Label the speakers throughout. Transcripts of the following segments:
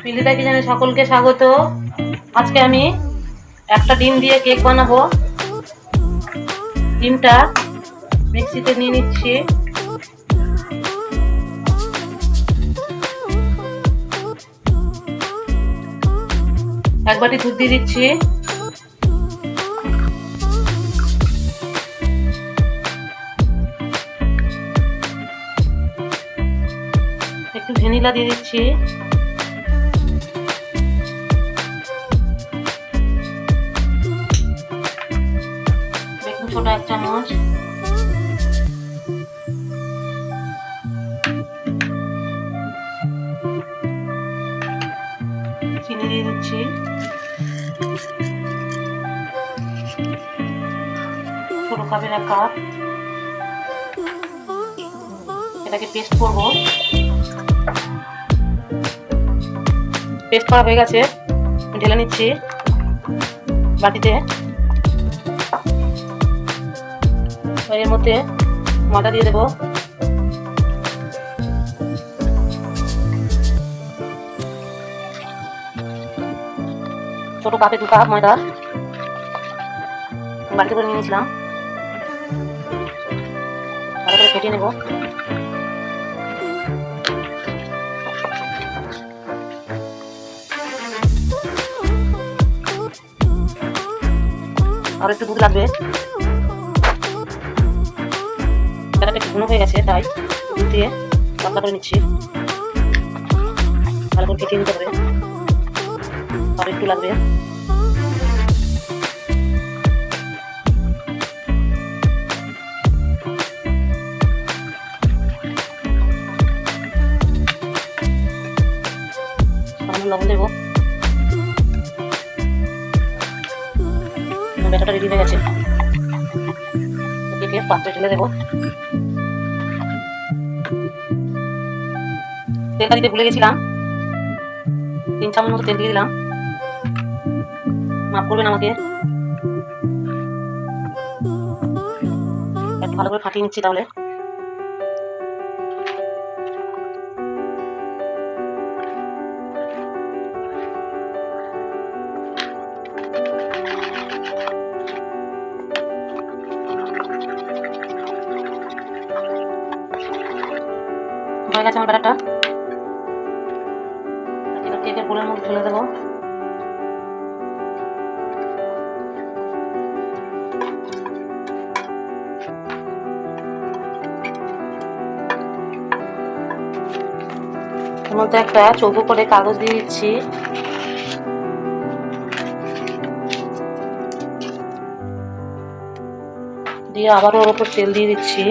Speaker 1: পিলিদা কিচেনে সকলকে স্বাগত। আজকে আমি একটা ডিম দিয়ে কেক বানাবো। ডিমটা মিক্সিতে নিয়ে নিচ্ছি। এক বাটি দুধ দিয়ে দিচ্ছি। একটু ভ্যানিলা দিয়ে দিচ্ছি। বেকিং সোডা 1 চামচ। চিনি দিয়ে দিচ্ছি। ছোট কাপের 1 কাপ। এটাকে পেস্ট করব। পেস্ট করা হয়ে গেছে, ঢেলে নিচ্ছি বাটিতে। এর মধ্যে ময়দা দিয়ে দেবো। ছোট কাপে 2 কাপ ময়দা বাটিতে করে নিয়ে নিয়েছিলাম। ভালো করে ফেটিয়ে নেব। আর একটু দুধ লাগবে। এটা একটু ঘন হয়ে গেছে, তাই দুধ দিয়ে পাতলা করে নিচ্ছি। ভালো করে ফেটিয়ে নিতে হবে। আর একটু লাগবে। লবণ দেবো। ব্যাটারটা রেডি হয়ে গেছে। এদিকে পাত্রে ঢেলে দেবো। তেলটা দিতে ভুলে গেছিলাম। 3 চামচ মতো তেল দিয়ে দিলাম। মাফ করবেন আমাকে। একটু ভালো করে ফাটিয়ে নিচ্ছি তাহলে। হয়ে গেছে আমার ব্যাটারটা। কেকের বোলের মধ্যে ঢেলে দেবো। এর মধ্যে একটা চৌকো করে কাগজ দিয়ে দিচ্ছি। দিয়ে আবারও ওর উপর তেল দিয়ে দিচ্ছি।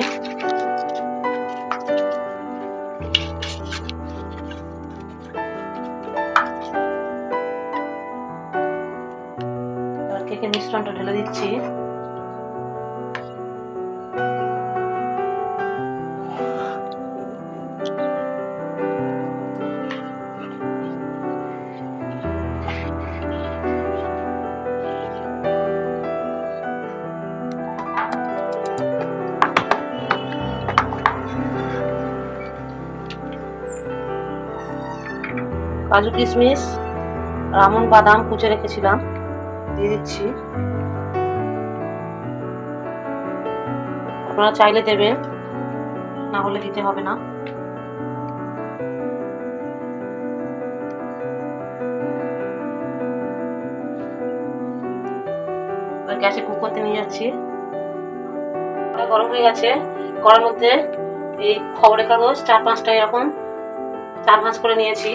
Speaker 1: কেকের মিশ্রণটা ঢেলে দিচ্ছি। কাজু কিশমিশ আর আমন্ড বাদাম কুচে রেখেছিলাম, দিয়ে দিচ্ছি। আপনারা চাইলে দেবেন, না হলে দিতে হবে না। গ্যাসে কুক করতে নিয়ে যাচ্ছি। গরম হয়ে গেছে। কড়ার মধ্যে এই খবরের কাগজ 4-5টা এরকম 4 ভাঁজ করে নিয়েছি।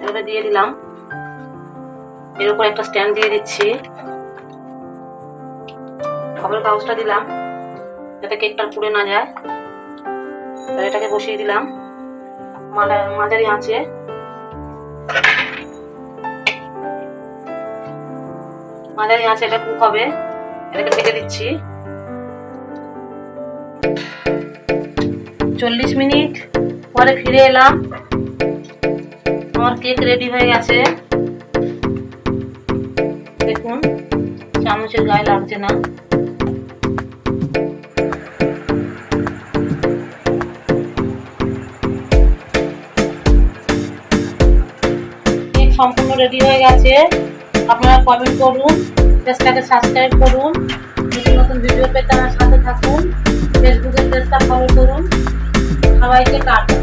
Speaker 1: এভাবে দিয়ে দিলাম। এর উপর একটা স্ট্যান্ড দিয়ে দিচ্ছি। খবরের কাগজটা দিলাম যাতে কেকটা পুড়ে না যায়। এটাকে বসিয়ে দিলাম মাঝারি আঁচে। মাঝারি আঁচে এটা কুক হবে। এটাকে ঢেকে দিচ্ছি। 40 মিনিট পরে ফিরে এলাম। আমার কেক রেডি হয়ে গেছে। দেখুন, চামচের গায়ে লাগছে না। সম্পূর্ণ রেডি হয়ে গেছে। আপনারা কমেন্ট করুন, পেজটাকে সাবস্ক্রাইব করুন, নতুন নতুন ভিডিও পেতে আমার সাথে থাকুন, ফেসবুকের পেজটা ফলো করুন। সবাইকে টাটা।